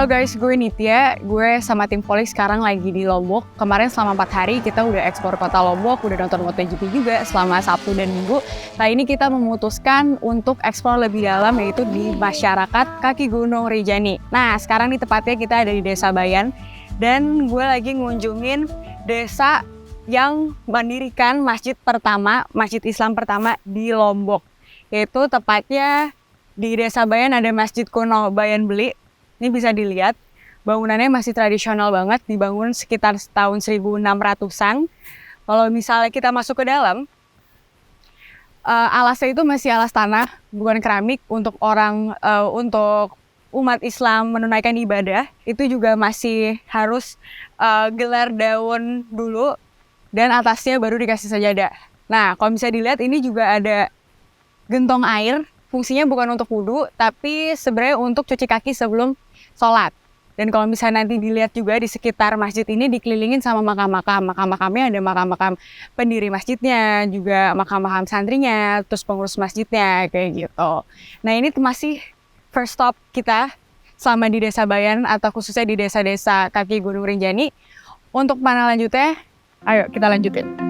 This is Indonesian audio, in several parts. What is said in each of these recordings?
Halo guys, gue Nitya. Gue sama tim Voli sekarang lagi di Lombok. Kemarin selama 4 hari kita udah eksplor kota Lombok, udah nonton MotoGP juga selama Sabtu dan Minggu. Nah ini kita memutuskan untuk eksplor lebih dalam, yaitu di masyarakat kaki Gunung Rinjani. Nah sekarang nih tepatnya kita ada di Desa Bayan. Dan gue lagi ngunjungin desa yang mendirikan masjid Islam pertama di Lombok. Yaitu tepatnya di Desa Bayan ada Masjid Kuno Bayan Beli. Ini bisa dilihat, bangunannya masih tradisional banget, dibangun sekitar tahun 1600-an. Kalau misalnya kita masuk ke dalam, alasnya itu masih alas tanah, bukan keramik. Untuk umat Islam menunaikan ibadah, itu juga masih harus gelar daun dulu, dan atasnya baru dikasih sajadah. Nah, kalau bisa dilihat ini juga ada gentong air, fungsinya bukan untuk wudhu, tapi sebenarnya untuk cuci kaki sebelum sholat. Dan kalau misalnya nanti dilihat juga di sekitar masjid ini dikelilingin sama makam-makam. Makam-makamnya ada makam-makam pendiri masjidnya, juga makam-makam santrinya, terus pengurus masjidnya, kayak gitu. Nah ini masih first stop kita selama di Desa Bayan atau khususnya di desa-desa kaki Gunung Rinjani. Untuk mana lanjutnya, ayo kita lanjutin.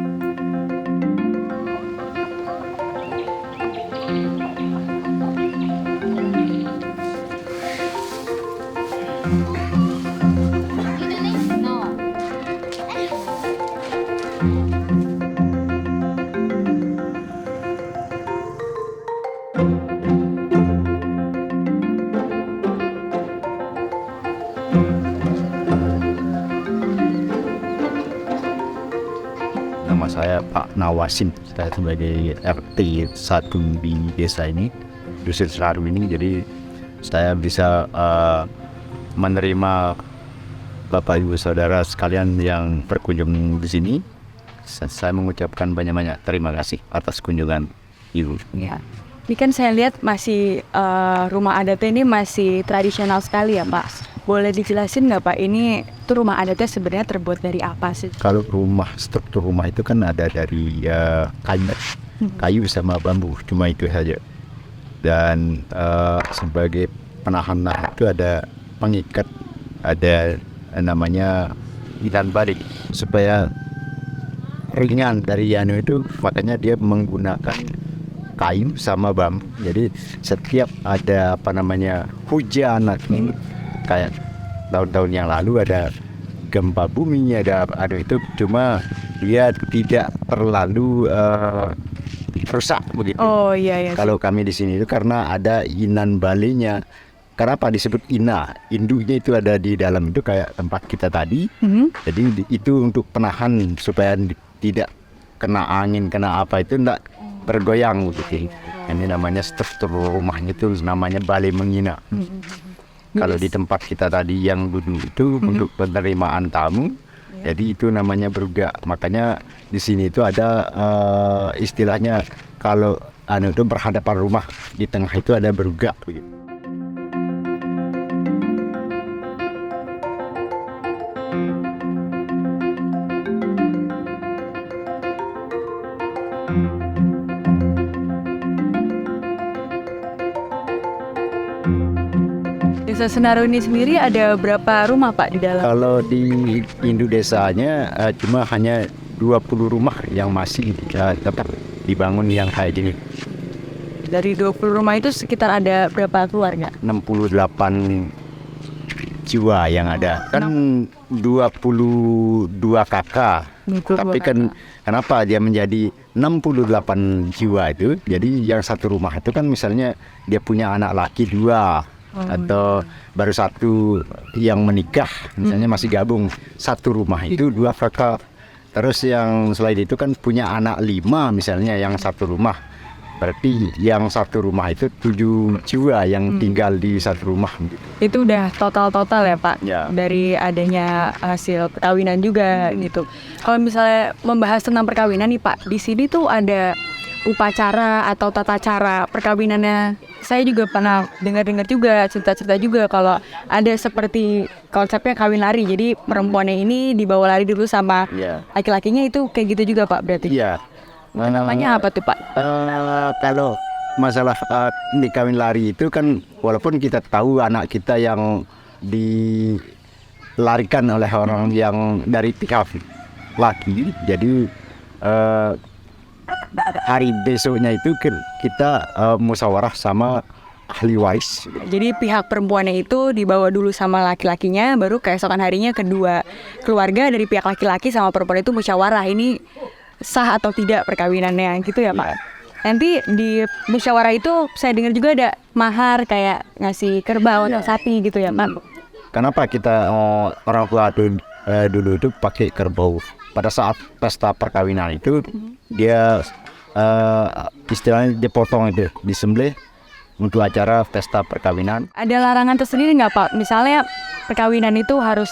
Nama saya Pak Nawasin, saya sebagai RT 1 di desa ini, Dusun Seraru ini. Jadi saya bisa menerima Bapak Ibu Saudara sekalian yang berkunjung di sini. Saya mengucapkan banyak-banyak terima kasih atas kunjungan Ibu. Ya. Ini kan saya lihat masih rumah adatnya ini masih tradisional sekali ya Pak. Boleh dijelasin nggak Pak, ini tuh rumah adatnya sebenarnya terbuat dari apa sih? Kalau struktur rumah itu kan ada dari kayu sama bambu, cuma itu saja. Dan sebagai penahan itu ada pengikat, ada namanya ikan balik, supaya ringan dari itu, makanya dia menggunakan kayu sama bambu. Jadi setiap ada hujan kayak tahun-tahun yang lalu ada gempa bumi, ada itu, cuma dia tidak terlalu rusak begitu. Oh iya. Kalau kami di sini itu karena ada inan balinya. Kenapa disebut ina? Induknya itu ada di dalam itu kayak tempat kita tadi. Jadi itu untuk penahan supaya tidak kena angin, kena apa itu enggak bergoyang begitu. Ini namanya struktur rumahnya itu namanya bali mengina. Kalau di tempat kita tadi yang duduk itu untuk penerimaan tamu, jadi itu namanya berugak. Makanya di sini itu ada istilahnya kalau itu berhadapan rumah, di tengah itu ada berugak begitu. Desa Senaru ini sendiri ada berapa rumah Pak di dalam? Kalau di induk desanya cuma hanya 20 rumah yang masih tetap dibangun yang kayak gini. Dari 20 rumah itu sekitar ada berapa keluarga? 68 jiwa yang ada. Kan 22 kakak. Tapi kan kenapa dia menjadi 68 jiwa itu? Jadi yang satu rumah itu kan misalnya dia punya anak laki 2. Atau baru 1 yang menikah, misalnya masih gabung satu rumah itu 2 kakak. Terus yang selain itu kan punya anak 5 misalnya yang satu rumah. Berarti yang satu rumah itu 7 jiwa yang tinggal di satu rumah. Itu udah total ya Pak? Ya. Dari adanya hasil perkawinan juga gitu. Kalau misalnya membahas tentang perkawinan nih Pak, di sini tuh ada upacara atau tata cara perkawinannya. Saya juga pernah dengar juga cerita-cerita juga kalau ada seperti konsepnya kawin lari. Jadi perempuannya ini dibawa lari dulu sama laki-lakinya, itu kayak gitu juga Pak berarti? Iya. Namanya apa tuh Pak? Kalau masalah di kawin lari itu kan walaupun kita tahu anak kita yang dilarikan oleh orang yang dari pihak laki. Jadi hari besoknya itu kita musyawarah sama ahli waris. Jadi pihak perempuannya itu dibawa dulu sama laki-lakinya, baru keesokan harinya kedua keluarga dari pihak laki-laki sama perempuan itu musyawarah ini sah atau tidak perkawinannya gitu ya Pak. Nanti di musyawarah itu saya dengar juga ada mahar kayak ngasih kerbau atau sapi gitu ya Pak. Kenapa kita orang tua dulu itu pakai kerbau? Pada saat pesta perkawinan itu dia istilahnya dipotong itu, disembelih untuk acara pesta perkawinan. Ada larangan tersendiri nggak Pak? Misalnya perkawinan itu harus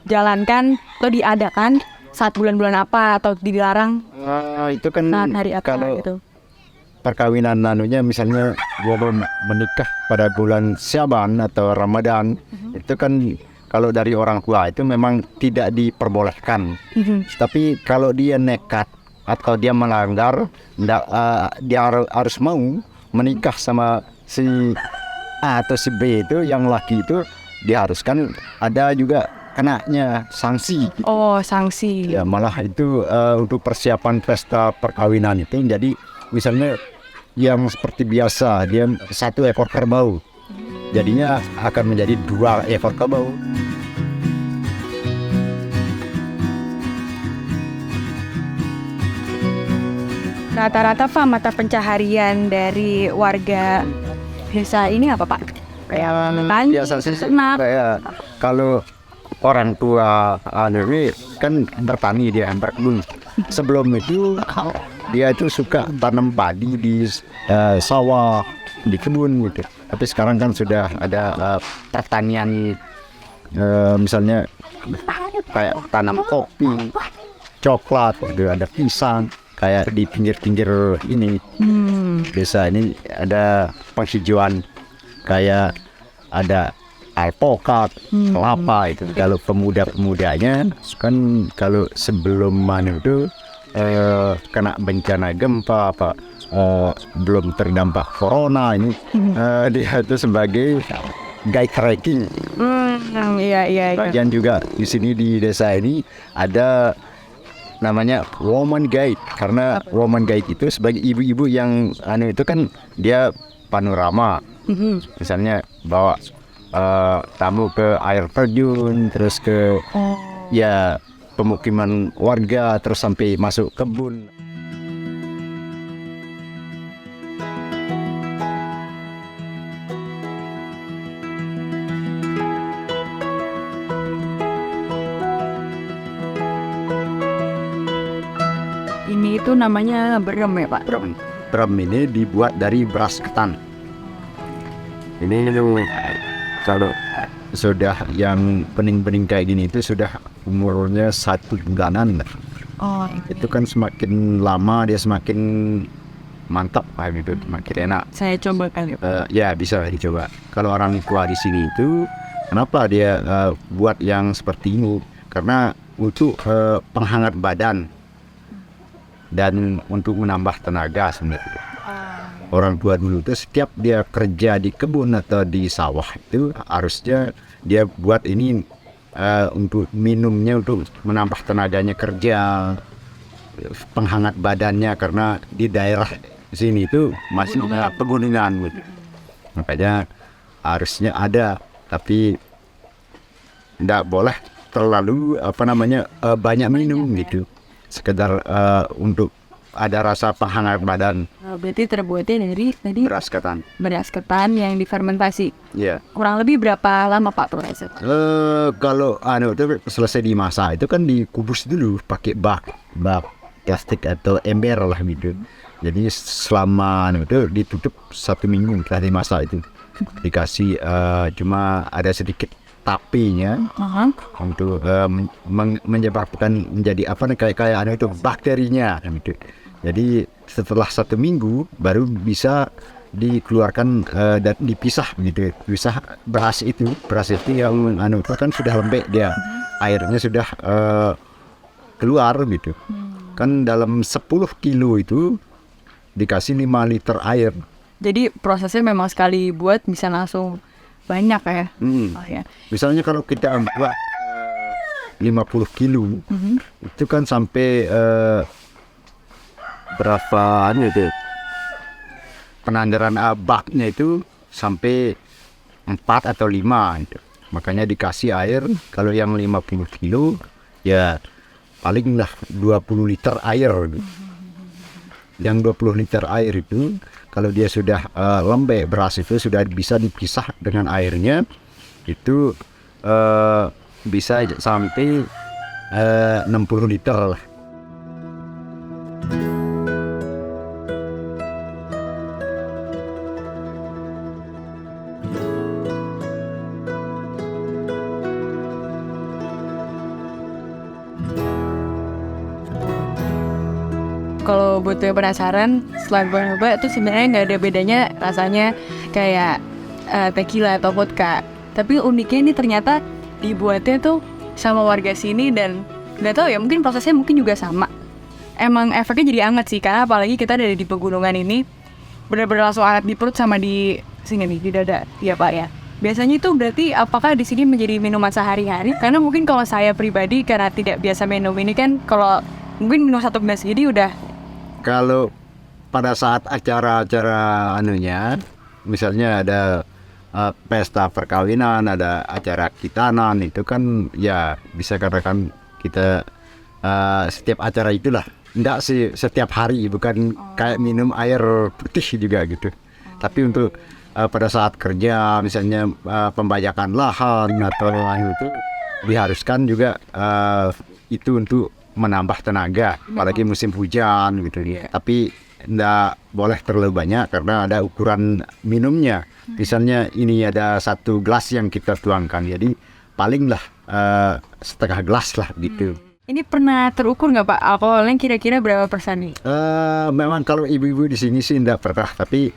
dijalankan atau diadakan saat bulan-bulan apa atau dilarang Itu kan saat hari apa kalau gitu. perkawinan nanunya misalnya gua menikah pada bulan Syaban atau Ramadan, itu kan kalau dari orang tua itu memang tidak diperbolehkan. Tapi kalau dia nekat atau dia melanggar, dia harus mau menikah sama si A atau si B itu, yang laki itu diharuskan ada juga kenanya sanksi. Oh, sanksi. Ya malah itu untuk persiapan pesta perkawinan itu, jadi misalnya yang seperti biasa dia 1 ekor kerbau, jadinya akan menjadi 2 ekor kerbau. Rata-rata Pak mata pencaharian dari warga desa ini apa Pak? Kayak petani, Biasa sih ternak. kayak kalau orang tua ini kan bertani, dia berkebun. Sebelum itu dia itu suka tanam padi di sawah, di kebun gitu. Tapi sekarang kan sudah ada pertanian, misalnya kayak tanam kopi, coklat, gitu, ada pisang. Kayak di pinggir-pinggir ini desa ini ada penghijauan, kayak ada alpokat, kelapa itu. Kalau pemuda-pemudanya kan kalau sebelum mana itu kena bencana gempa apa belum terdampak corona ini, dia itu sebagai guide trekking. Iya. Bagian juga di sini di desa ini ada namanya woman guide, karena woman guide itu sebagai ibu-ibu yang itu kan dia panorama. Misalnya bawa tamu ke air terjun, terus ke ya pemukiman warga, terus sampai masuk kebun. Ini itu namanya berem ya Pak? Brem ini dibuat dari beras ketan. Ini kalau sudah yang bening-bening kayak gini itu sudah umurnya 1 bulanan. Oh, Itu kan semakin lama dia semakin mantap, itu semakin enak. saya coba kali. Ya bisa dicoba. Kalau orang tua di sini itu kenapa dia buat yang seperti ini? Karena untuk penghangat badan dan untuk menambah tenaga sebenarnya. Orang tua dulu itu setiap dia kerja di kebun atau di sawah itu harusnya dia buat ini untuk minumnya, untuk menambah tenaganya kerja, penghangat badannya, karena di daerah sini itu masih pegunungan gitu. Makanya harusnya ada, tapi tidak boleh terlalu banyak minum gitu. Sekedar untuk ada rasa penghangat badan. Berarti terbuatnya dari tadi Beras ketan. beras ketan yang difermentasi. Iya. Kurang lebih berapa lama Pak proses? Kalau itu selesai dimasak itu kan dikubus dulu pakai bak plastik atau ember lah gitu. Jadi selama itu ditutup 1 minggu setelah dimasak itu. Dikasih cuma ada sedikit tapinya untuk menyebabkan menjadi kayak itu bakterinya gitu. Jadi setelah 1 minggu baru bisa dikeluarkan dan dipisah gitu. Pisah beras itu yang itu kan sudah lembek, dia airnya sudah keluar gitu. Kan dalam 10 kilo itu dikasih 5 liter air. Jadi prosesnya memang sekali buat bisa langsung banyak ya. Oh ya. Misalnya kalau kita buat 50 kilo, itu kan sampai berapa itu penandaran baknya itu sampai 4 atau 5 gitu. Makanya dikasih air kalau yang 50 kilo ya paling lah 20 liter air gitu. Yang 20 liter air itu kalau dia sudah lembek, beras itu sudah bisa dipisah dengan airnya, itu bisa sampai 60 liter lah. Kalau buat yang penasaran, setelah gue nyoba itu sebenarnya nggak ada bedanya rasanya kayak tequila atau vodka. Tapi uniknya ini ternyata dibuatnya tuh sama warga sini dan nggak tahu ya, mungkin prosesnya mungkin juga sama. Emang efeknya jadi anget sih, karena apalagi kita ada di pegunungan ini, benar-benar langsung anget di perut sama di sini nih, di dada, ya Pak ya. Biasanya itu berarti apakah di sini menjadi minuman sehari-hari? Karena mungkin kalau saya pribadi karena tidak biasa minum ini kan, kalau mungkin minum 1 gelas jadi udah. Kalau pada saat acara-acara anunya, misalnya ada pesta perkawinan, ada acara khitanan, itu kan ya bisa katakan kita setiap acara itulah. Enggak sih setiap hari, bukan kayak minum air putih juga gitu. Tapi untuk pada saat kerja, misalnya pembajakan lahan atau itu diharuskan juga itu untuk menambah tenaga, apalagi musim hujan gitu. Tapi enggak boleh terlalu banyak karena ada ukuran minumnya. Misalnya ini ada 1 gelas yang kita tuangkan, jadi palinglah setengah gelas lah gitu. Ini pernah terukur nggak Pak alkoholnya kira-kira berapa persen nih? Memang kalau ibu-ibu di sini sih enggak pernah, tapi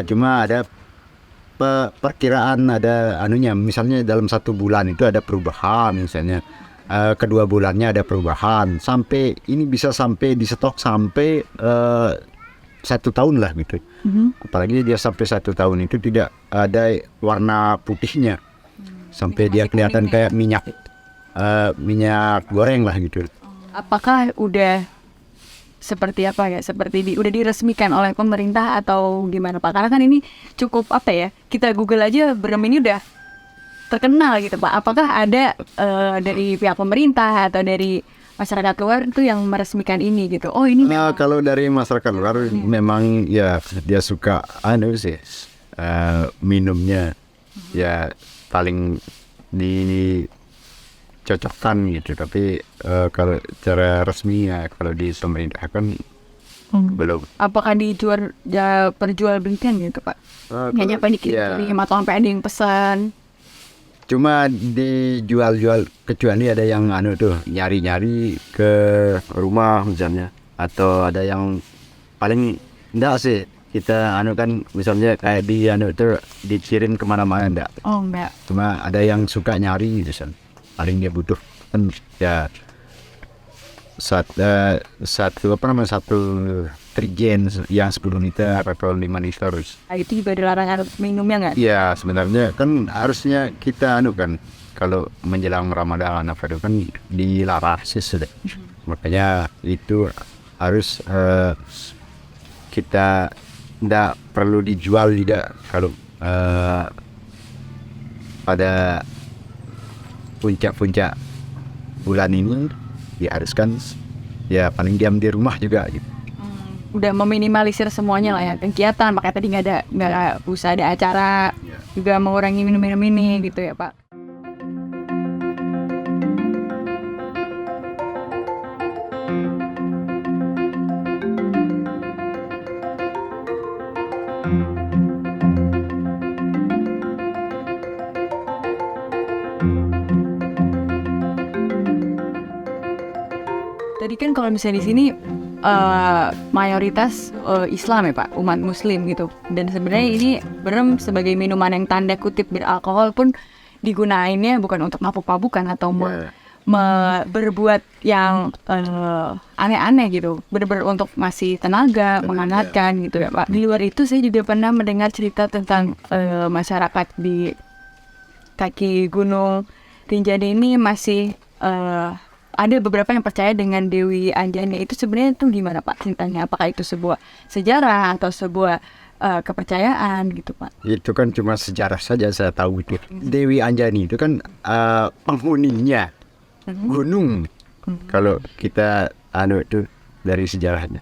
cuma ada perkiraan, ada anunya. Misalnya dalam 1 bulan itu ada perubahan, misalnya kedua bulannya ada perubahan, sampai ini bisa sampai di stok sampai 1 tahun lah gitu. Apalagi dia sampai 1 tahun itu tidak ada warna putihnya, sampai dia kelihatan kayak minyak goreng lah gitu. Apakah udah seperti apa ya? Seperti udah diresmikan oleh pemerintah atau gimana Pak? Karena kan ini cukup apa ya? Kita Google aja brem ini udah terkenal gitu Pak. Apakah ada dari pihak pemerintah atau dari masyarakat luar itu yang meresmikan ini gitu? Oh ini kalau dari masyarakat luar memang ya dia suka sih minumnya ya paling dicocokkan gitu. Tapi kalau cara resmi ya kalau di pemerintah kan belum. Apakah dijual perjualbelikan gitu Pak? Hanya apa dikirim atau sampai ada yang pesan? Cuma dijual-jual, kecuali ada yang nyari-nyari ke rumah misalnya, atau ada yang paling enggak sih kita kan misalnya kayak dikirim kemana-mana enggak. Oh enggak. Cuma ada yang suka nyari gitu, paling dia butuh kan ya satu trigen yang 10 liter atau 5 liter. Itu juga dilarang minumnya nggak? Iya, sebenarnya kan harusnya kita kan kalau menjelang Ramadan apa itu kan dilarang sih sudah. Makanya itu harus kita tidak perlu dijual tidak kalau pada puncak-puncak bulan ini diharuskan ya paling diam di rumah juga gitu. Udah meminimalisir semuanya lah ya kegiatan, makanya tadi nggak usah ada acara, juga mengurangi minum-minum ini gitu ya Pak. Tadi kan kalau misalnya di sini mayoritas Islam ya Pak, umat Muslim gitu. Dan sebenarnya ini brem sebagai minuman yang tanda kutip beralkohol pun digunainnya bukan untuk mabuk-mabukan atau berbuat yang aneh-aneh gitu. Benar-benar untuk ngasih tenaga, menghangatkan gitu ya Pak. Di luar itu saya juga pernah mendengar cerita tentang masyarakat di kaki Gunung Rinjani ini masih ada beberapa yang percaya dengan Dewi Anjani. Itu sebenarnya itu gimana Pak ceritanya? Apakah itu sebuah sejarah atau sebuah kepercayaan gitu Pak? Itu kan cuma sejarah saja saya tahu itu. Dewi Anjani itu kan penghuninya gunung. Kalau kita itu dari sejarahnya.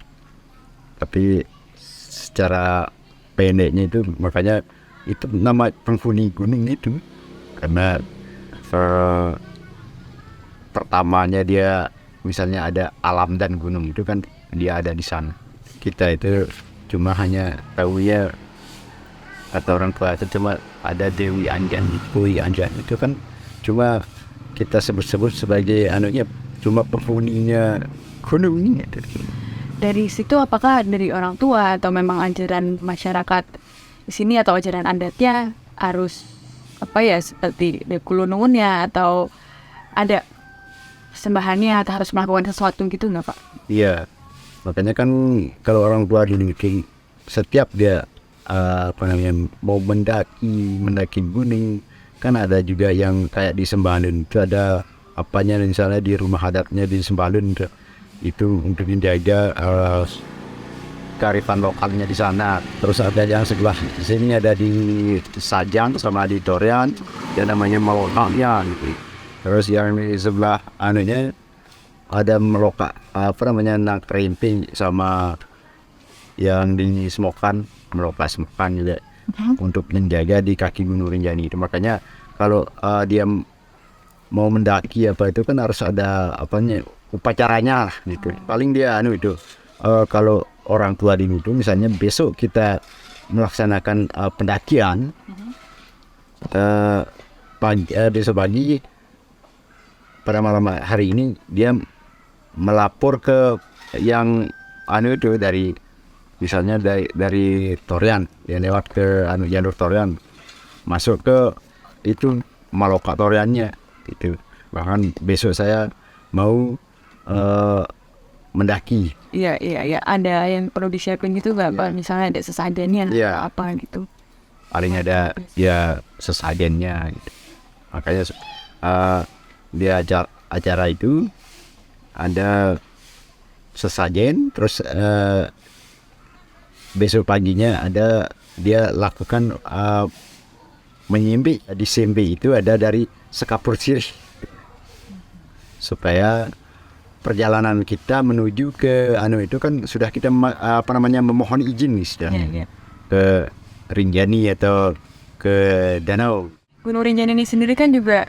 Tapi secara pendeknya itu makanya itu nama penghuni gunung itu karena pertamanya dia misalnya ada alam dan gunung itu kan dia ada di sana. Kita itu cuma hanya tahu ya kata orang tua itu cuma ada Dewi Anjani. Dewi Anjani itu kan cuma kita sebut-sebut sebagai cuma penghuninya gunung ini. Dari situ apakah dari orang tua atau memang ajaran masyarakat di sini atau ajaran adatnya harus seperti kulunungunnya atau ada sembahannya atau harus melakukan sesuatu gitu nggak Pak? Iya, makanya kan kalau orang tua dulu setiap dia mau mendaki gunung kan ada juga yang kayak di Sembalun itu ada misalnya di rumah adatnya di Sembalun itu untuk menjaga kearifan lokalnya di sana. Terus ada yang sebelah sini ada di Sajang sama di Torian yang namanya Melokaknya gitu. Terus yang di sebelah ada Melokak Nak Rimping sama yang di Semokan Melokak Semokan juga untuk menjaga di kaki Gunung Rinjani itu. Makanya kalau dia mau mendaki itu kan harus ada upacaranya lah gitu. Paling dia itu kalau orang tua di itu misalnya besok kita melaksanakan pendakian besok pagi pada malam hari ini dia melapor ke yang itu dari misalnya dari Torian dia lewat ke jalur Torian masuk ke itu Malokak Toriannya itu. Bahkan besok saya mau mendaki. Iya, ada yang perlu disiapin gitu nggak Pak? Misalnya ada sesajennya apa gitu. Paling ada sesajennya gitu. Makanya di acara itu ada sesajen, terus besok paginya ada dia lakukan menyimpi. Di sembe itu ada dari sekapur sirih supaya perjalanan kita menuju ke itu kan sudah kita memohon izin nih sudah ke Rinjani atau ke danau. Gunung Rinjani ini sendiri kan juga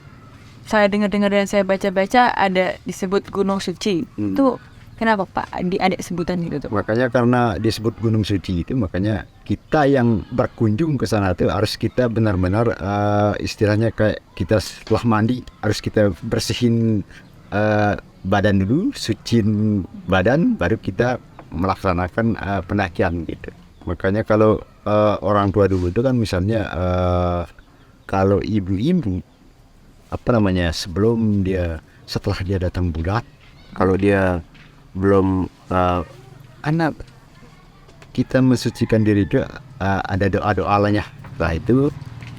saya dengar-dengar dan saya baca-baca ada disebut Gunung Suci. Itu kenapa Pak? Ada sebutan gitu tuh? Makanya karena disebut Gunung Suci itu makanya kita yang berkunjung ke sana itu harus kita benar-benar istilahnya kayak kita setelah mandi harus kita bersihin badan dulu, suciin badan, baru kita melaksanakan pendakian gitu. Makanya kalau orang tua dulu itu kan misalnya kalau ibu-ibu setelah dia datang bulat, kalau dia belum anak kita mensucikan diri itu ada doa-doanya. Setelah itu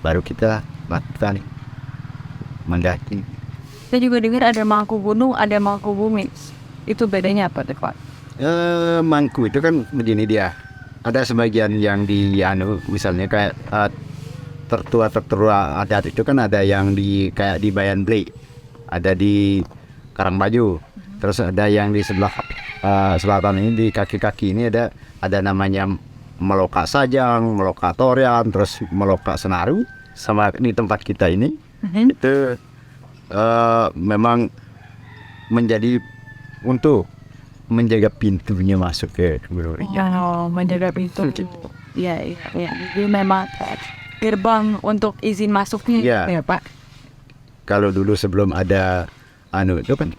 baru kita lakukan mendaki. Saya juga dengar ada mangku gunung, ada mangku bumi. Itu bedanya apa tuh Pak? Mangku itu kan begini dia. Ada sebagian yang misalnya kayak tertua adat itu kan ada yang kayak di Bayan Blek, ada di Karangbayu, terus ada yang di sebelah selatan ini di kaki-kaki ini ada namanya Melokak Sajang, Melokak Torian, terus Melokak Senaru, sama di tempat kita ini itu memang menjadi untuk menjaga pintunya masuk ke Gunung Rinjani. Menjaga pintu. Iya. Jadi memang gerbang untuk izin masuknya ya Pak. Kalau dulu sebelum ada itu kan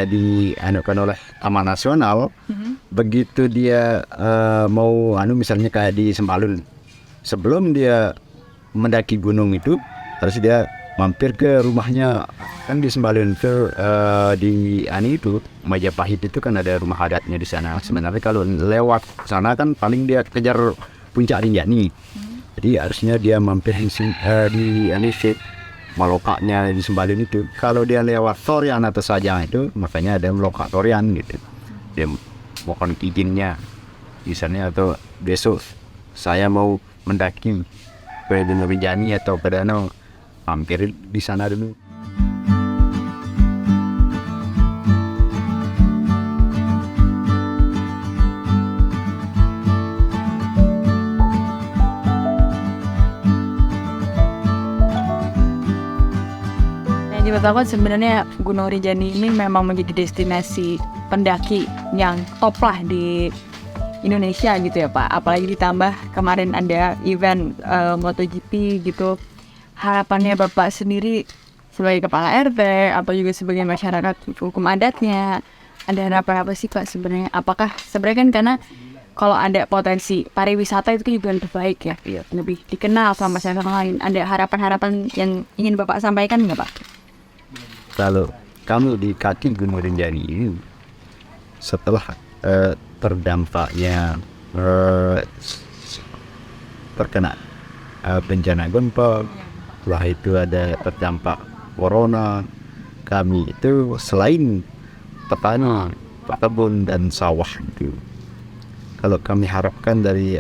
dianukan oleh Taman Nasional, begitu dia mau misalnya kayak di Sembalun, sebelum dia mendaki gunung itu harus dia mampir ke rumahnya kan di Sembalun di itu Majapahit itu kan ada rumah adatnya di sana. Sebenarnya kalau lewat sana kan paling dia kejar puncak Rinjani. Jadi harusnya dia mampir di Anisit, melokaknya di Sembalun itu. Kalau dia lewat Torian atau saja itu, makanya ada melokak Torian gitu. Dia mohon izinnya di sana, atau besok saya mau mendaki ke Gunung Rinjani atau ke danau, hampir di sana dulu. Yang diberitahukan sebenarnya Gunung Rinjani ini memang menjadi destinasi pendaki yang top lah di Indonesia gitu ya Pak. Apalagi ditambah kemarin ada event MotoGP gitu. Harapannya Bapak sendiri sebagai kepala RT atau juga sebagai masyarakat hukum adatnya, ada harapan apa sih Pak sebenarnya? Apakah sebenarnya kan karena kalau ada potensi pariwisata itu juga lebih baik ya, lebih dikenal sama masyarakat lain. Ada harapan-harapan yang ingin Bapak sampaikan nggak Pak? Kalau kamu di kaki Gunung Rinjani ini, setelah terdampaknya terkena bencana gempa, setelah itu ada terdampak corona, kami itu selain petani, kebun dan sawah itu, kalau kami harapkan dari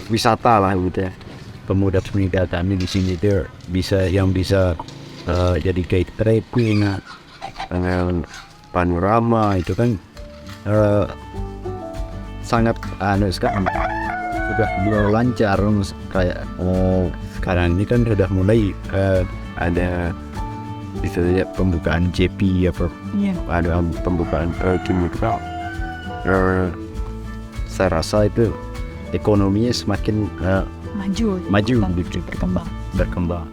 wisata lah gitu ya, pemuda-pemuda kami di sini itu bisa jadi kayak trekking, panorama itu kan sangat sekarang sudah mulai lancar, kayak sekarang ini kan sudah mulai ada bisa saja pembukaan JP apa ada pembukaan kimia. Saya rasa itu ekonominya semakin maju gitu, berkembang.